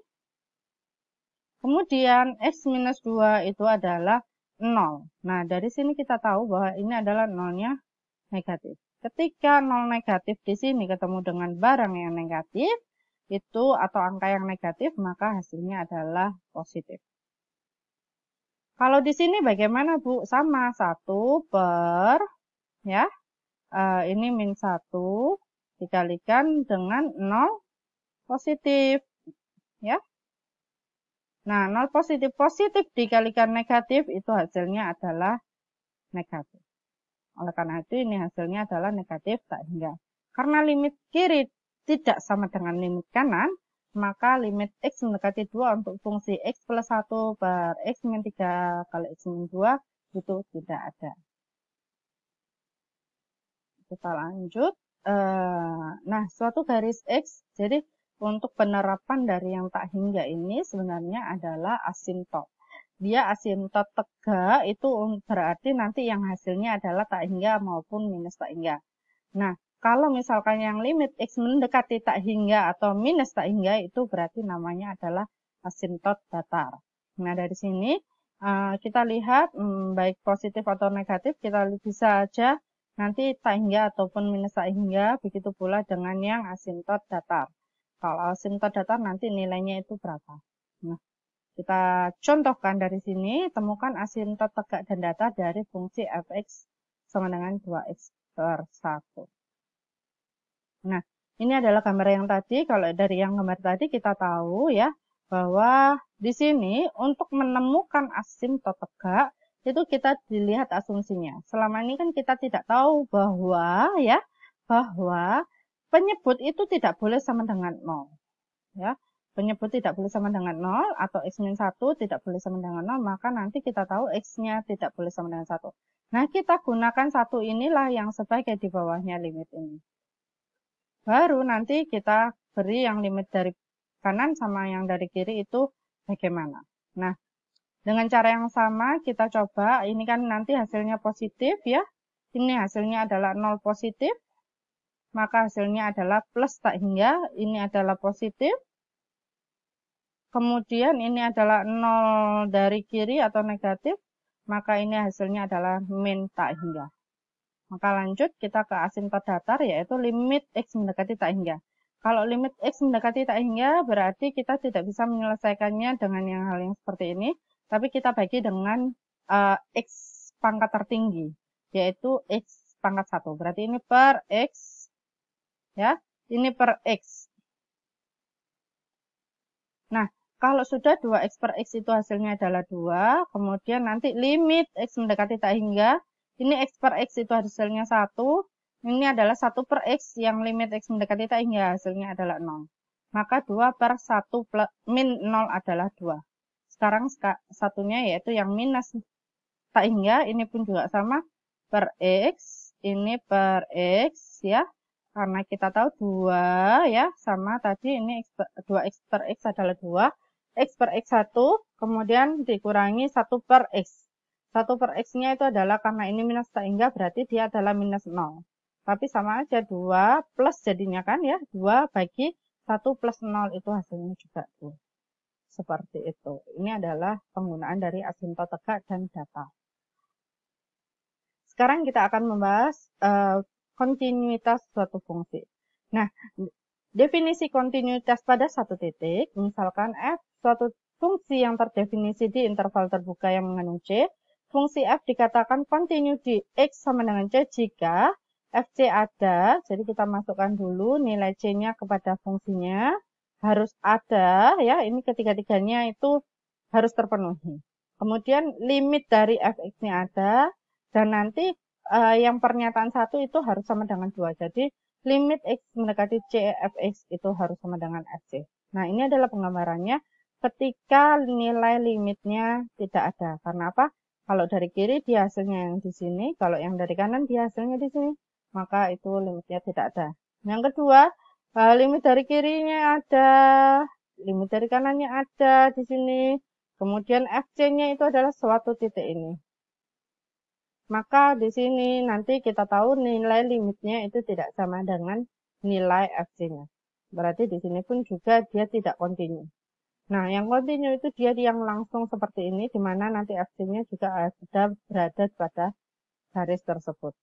Kemudian X minus 2 itu adalah 0. Nah, dari sini kita tahu bahwa ini adalah 0-nya negatif. Ketika 0 negatif di sini ketemu dengan barang yang negatif, itu atau angka yang negatif, maka hasilnya adalah positif. Kalau di sini bagaimana, Bu? Sama, 1 per, ya, ini min 1 dikalikan dengan 0 positif, ya. Nah, 0 positif dikalikan negatif, itu hasilnya adalah negatif. Oleh karena itu ini hasilnya adalah negatif tak hingga. Karena limit kiri tidak sama dengan limit kanan, maka limit X mendekati 2 untuk fungsi X plus 1 per X min 3 kali X min 2 itu tidak ada. Kita lanjut. Nah, suatu garis X, jadi untuk penerapan dari yang tak hingga ini sebenarnya adalah asimtot. Dia asimtot tegak itu berarti nanti yang hasilnya adalah tak hingga maupun minus tak hingga. Nah, kalau misalkan yang limit X mendekati tak hingga atau minus tak hingga itu berarti namanya adalah asimtot datar. Nah, dari sini kita lihat baik positif atau negatif kita bisa aja nanti tak hingga ataupun minus tak hingga, begitu pula dengan yang asimtot datar. Kalau asimtot datar nanti nilainya itu berapa. Nah, kita contohkan dari sini, temukan asimtot tegak dan datar dari fungsi fx sama dengan 2x per 1. Nah, ini adalah gambar yang tadi. Kalau dari yang gambar tadi kita tahu ya, bahwa di sini untuk menemukan asimtot tegak, itu kita dilihat asumsinya. Selama ini kan kita tidak tahu bahwa ya, bahwa penyebut itu tidak boleh sama dengan 0. Ya. Penyebut tidak boleh sama dengan 0 atau X min 1 tidak boleh sama dengan 0, maka nanti kita tahu X-nya tidak boleh sama dengan 1. Nah, kita gunakan 1 inilah yang sebagai di bawahnya limit ini. Baru nanti kita beri yang limit dari kanan sama yang dari kiri itu bagaimana. Nah, dengan cara yang sama kita coba, ini kan nanti hasilnya positif ya. Ini hasilnya adalah 0 positif, maka hasilnya adalah plus tak hingga, ini adalah positif. Kemudian ini adalah 0 dari kiri atau negatif, maka ini hasilnya adalah min tak hingga. Maka lanjut kita ke asintot datar, yaitu limit X mendekati tak hingga. Kalau limit X mendekati tak hingga, berarti kita tidak bisa menyelesaikannya dengan hal yang seperti ini, tapi kita bagi dengan X pangkat tertinggi, yaitu X pangkat 1. Berarti ini per X, ya, ini per X. Nah, kalau sudah 2X per X itu hasilnya adalah 2, kemudian nanti limit X mendekati tak hingga, ini X per X itu hasilnya 1, ini adalah 1 per X yang limit X mendekati tak hingga hasilnya adalah 0. Maka 2 per 1 plus, min 0 adalah 2. Sekarang satunya yaitu yang minus tak hingga, ini pun juga sama, per X, ini per X, ya. Karena kita tahu 2 ya, sama tadi ini 2X per X adalah 2. X per X 1, kemudian dikurangi 1 per X. 1 per X-nya itu adalah, karena ini minus tak hingga, berarti dia adalah minus 0. Tapi sama aja 2 plus jadinya kan ya, 2 bagi 1 plus 0 itu hasilnya juga 2. Seperti itu. Ini adalah penggunaan dari asintot tegak dan datar. Sekarang kita akan membahas kontinuitas suatu fungsi. Nah, definisi kontinuitas pada satu titik, misalkan f suatu fungsi yang terdefinisi di interval terbuka yang mengandung c, fungsi f dikatakan kontinu di x sama dengan c jika fc ada, jadi kita masukkan dulu nilai c-nya kepada fungsinya, harus ada, ya, ini ketiga-tiganya itu harus terpenuhi. Kemudian limit dari fx-nya ada, dan nanti yang pernyataan 1 itu harus sama dengan 2. Jadi, limit X mendekati C fx itu harus sama dengan Fc. Nah, ini adalah penggambarannya ketika nilai limitnya tidak ada. Karena apa? Kalau dari kiri dia hasilnya yang di sini, kalau yang dari kanan dia hasilnya di sini, maka itu limitnya tidak ada. Yang kedua, limit dari kirinya ada, limit dari kanannya ada di sini. Kemudian Fc-nya itu adalah suatu titik ini. Maka di sini nanti kita tahu nilai limitnya itu tidak sama dengan nilai Fc-nya. Berarti di sini pun juga dia tidak kontinu. Nah, yang kontinu itu dia yang langsung seperti ini, di mana nanti Fc-nya juga berada pada garis tersebut.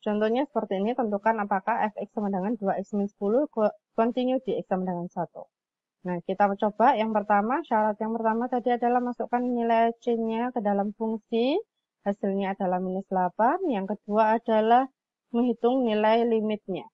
Contohnya seperti ini, tentukan apakah fx sama dengan 2x min 10 kontinu di x sama dengan 1. Nah, kita coba yang pertama, syarat yang pertama tadi adalah masukkan nilai C-nya ke dalam fungsi, hasilnya adalah minus 8. Yang kedua adalah menghitung nilai limitnya.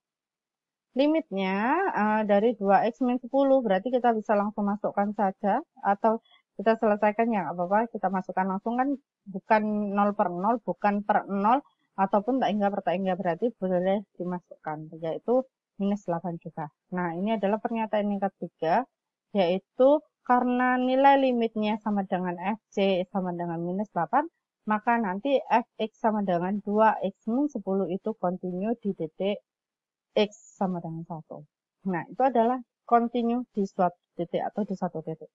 Limitnya dari 2x min 10, berarti kita bisa langsung masukkan saja, atau kita selesaikan ya, apa-apa, kita masukkan langsung kan, bukan 0 per 0, bukan per 0, ataupun tak hingga per tak hingga, berarti boleh dimasukkan, yaitu minus 8 juga. Nah, ini adalah pernyataan yang ketiga, yaitu karena nilai limitnya sama dengan Fc sama dengan minus 8, maka nanti Fx sama dengan 2x min 10 itu kontinu di titik x sama dengan 1. Nah, itu adalah kontinu di suatu titik atau di satu titik.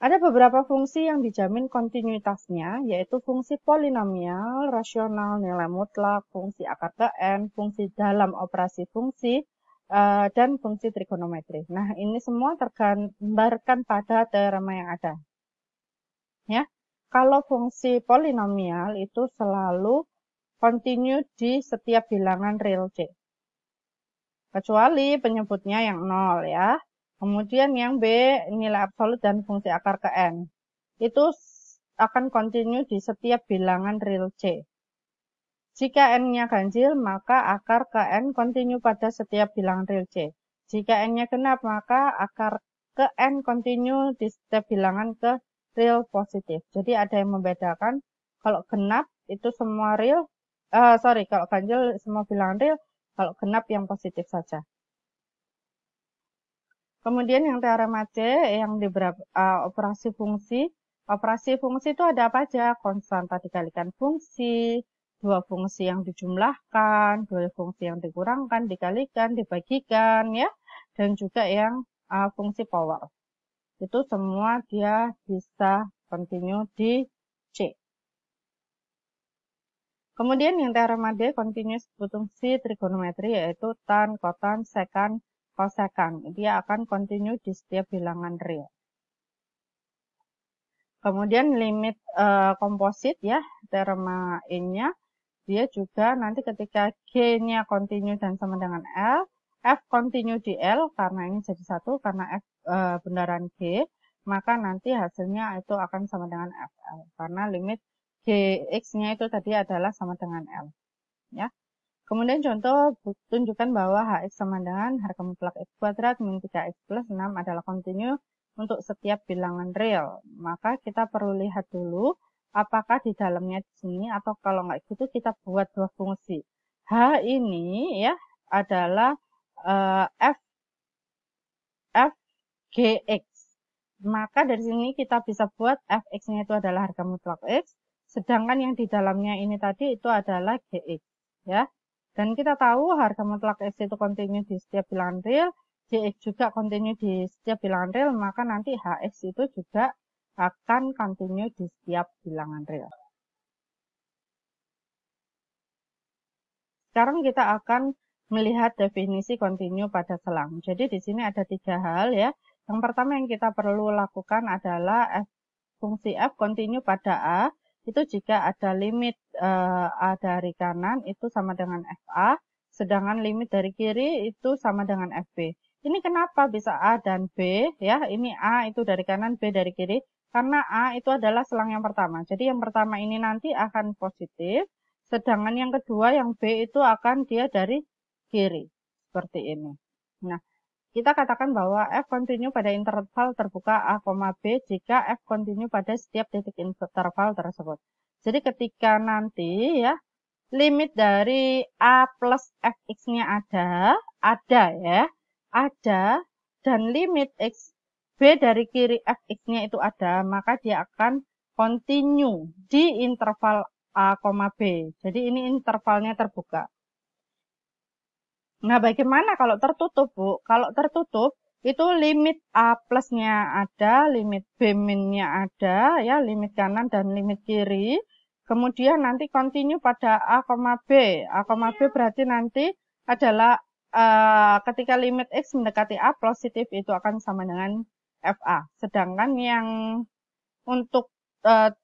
Ada beberapa fungsi yang dijamin kontinuitasnya, yaitu fungsi polinomial, rasional, nilai mutlak, fungsi akar ke n, fungsi dalam operasi fungsi, dan fungsi trigonometri. Nah, ini semua tergambarkan pada teorema yang ada. Ya, kalau fungsi polinomial itu selalu kontinu di setiap bilangan real C. Kecuali penyebutnya yang 0 ya. Kemudian yang B, nilai absolut dan fungsi akar ke n. Itu akan kontinu di setiap bilangan real C. Jika n-nya ganjil, maka akar ke n kontinu pada setiap bilangan real C. Jika n-nya genap, maka akar ke n kontinu di setiap bilangan ke real positif. Jadi ada yang membedakan, kalau genap itu semua real, kalau ganjil semua bilangan real, kalau genap yang positif saja. Kemudian yang teorema C, yang di operasi fungsi. Operasi fungsi itu ada apa aja? Konstanta dikalikan fungsi, dua fungsi yang dijumlahkan, dua fungsi yang dikurangkan, dikalikan, dibagikan, ya, dan juga yang fungsi power. Itu semua dia bisa kontinu di C. Kemudian yang teorema D, continuous fungsi trigonometri, yaitu tan, kotan, sekan, kosekan. Dia akan kontinu di setiap bilangan real. Kemudian limit komposit ya, teorema N-nya, dia juga nanti ketika G-nya kontinu dan sama dengan L, F kontinu di L, karena ini jadi 1, karena F bundaran G, maka nanti hasilnya itu akan sama dengan FL, karena limit Gx-nya itu tadi adalah sama dengan L. Ya. Kemudian contoh tunjukkan bahwa Hx sama dengan harga mutlak X kuadrat min 3X plus 6 adalah kontinu untuk setiap bilangan real. Maka kita perlu lihat dulu apakah di dalamnya di sini, atau kalau nggak gitu kita buat dua fungsi. H ini ya adalah f Gx. Maka dari sini kita bisa buat Fx-nya itu adalah harga mutlak X, sedangkan yang di dalamnya ini tadi itu adalah Gx. Ya. Dan kita tahu harga mutlak X itu kontinu di setiap bilangan real, Gx juga kontinu di setiap bilangan real, maka nanti Hx itu juga akan kontinu di setiap bilangan real. Sekarang kita akan melihat definisi kontinu pada selang. Jadi di sini ada 3 hal ya. Yang pertama yang kita perlu lakukan adalah fungsi f kontinu pada A, itu jika ada limit A dari kanan itu sama dengan FA, sedangkan limit dari kiri itu sama dengan FB. Ini kenapa bisa A dan B ya? Ini A itu dari kanan, B dari kiri. Karena A itu adalah selang yang pertama. Jadi yang pertama ini nanti akan positif, sedangkan yang kedua yang B itu akan dia dari kiri. Seperti ini. Nah, kita katakan bahwa F kontinu pada interval terbuka A, B jika F kontinu pada setiap titik interval tersebut. Jadi ketika nanti ya limit dari A plus Fx-nya ada, dan limit X B dari kiri Fx-nya itu ada, maka dia akan kontinu di interval A, B. Jadi ini intervalnya terbuka. Nah, bagaimana kalau tertutup, Bu? Kalau tertutup, itu limit A plusnya ada, limit B minnya ada, ya, limit kanan dan limit kiri. Kemudian nanti kontinu pada A, B. A, B berarti nanti adalah ketika limit X mendekati A positif itu akan sama dengan FA. Sedangkan yang untuk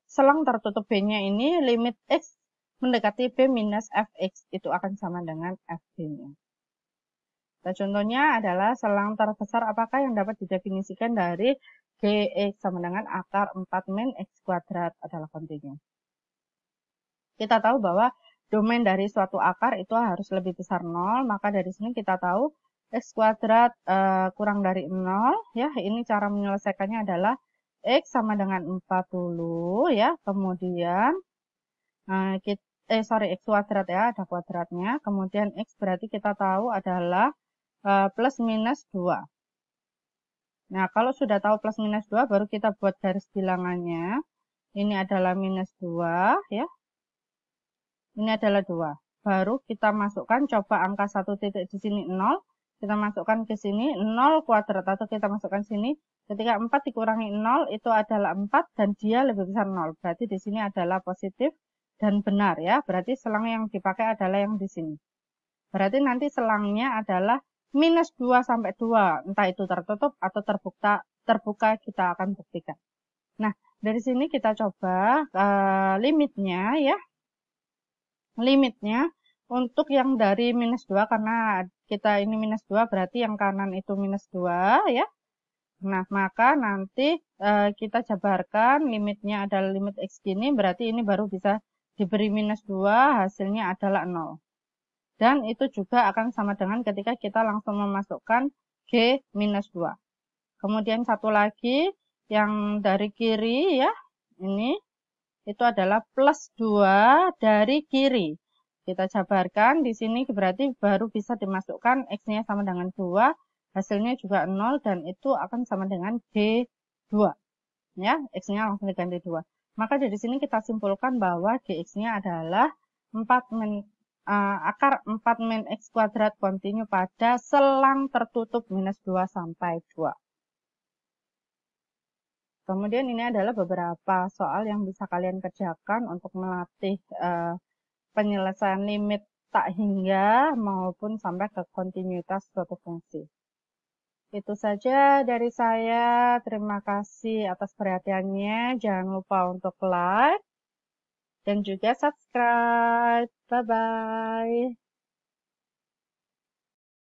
selang tertutup B-nya ini limit X mendekati B minus Fx itu akan sama dengan Fb-nya. Nah, contohnya adalah selang terbesar apakah yang dapat didefinisikan dari Gx sama dengan akar 4 min X kuadrat adalah kontinu. Kita tahu bahwa domain dari suatu akar itu harus lebih besar 0, maka dari sini kita tahu X kuadrat kurang dari 0, ya. Ini cara menyelesaikannya adalah X sama dengan 4 dulu, ya. Kemudian, X kuadrat ya, ada kuadratnya. Kemudian X berarti kita tahu adalah plus minus 2. Nah, kalau sudah tahu plus minus 2, baru kita buat garis bilangannya. Ini adalah minus 2, ya. Ini adalah 2. Baru kita masukkan, coba angka 1 titik di sini 0. Kita masukkan ke sini 0 kuadrat, atau kita masukkan sini. Ketika 4 dikurangi 0, itu adalah 4, dan dia lebih besar 0. Berarti di sini adalah positif dan benar, ya. Berarti selang yang dipakai adalah yang di sini. Berarti nanti selangnya adalah minus 2 sampai 2, entah itu tertutup atau terbuka kita akan buktikan. Nah, dari sini kita coba limitnya ya. Limitnya untuk yang dari minus 2, karena kita ini minus 2 berarti yang kanan itu minus 2 ya. Nah, maka nanti kita jabarkan limitnya adalah limit X gini, berarti ini baru bisa diberi minus 2, hasilnya adalah 0. Dan itu juga akan sama dengan ketika kita langsung memasukkan G minus 2. Kemudian satu lagi yang dari kiri ya, ini itu adalah plus 2 dari kiri. Kita jabarkan di sini berarti baru bisa dimasukkan X-nya sama dengan 2, hasilnya juga 0 dan itu akan sama dengan G2. Ya, X-nya langsung diganti 2. Maka dari sini kita simpulkan bahwa Gx-nya adalah akar 4 min X kuadrat kontinu pada selang tertutup minus 2 sampai 2. Kemudian ini adalah beberapa soal yang bisa kalian kerjakan untuk melatih penyelesaian limit tak hingga maupun sampai ke kontinuitas suatu fungsi. Itu saja dari saya. Terima kasih atas perhatiannya. Jangan lupa untuk like, dan juga subscribe. Bye-bye.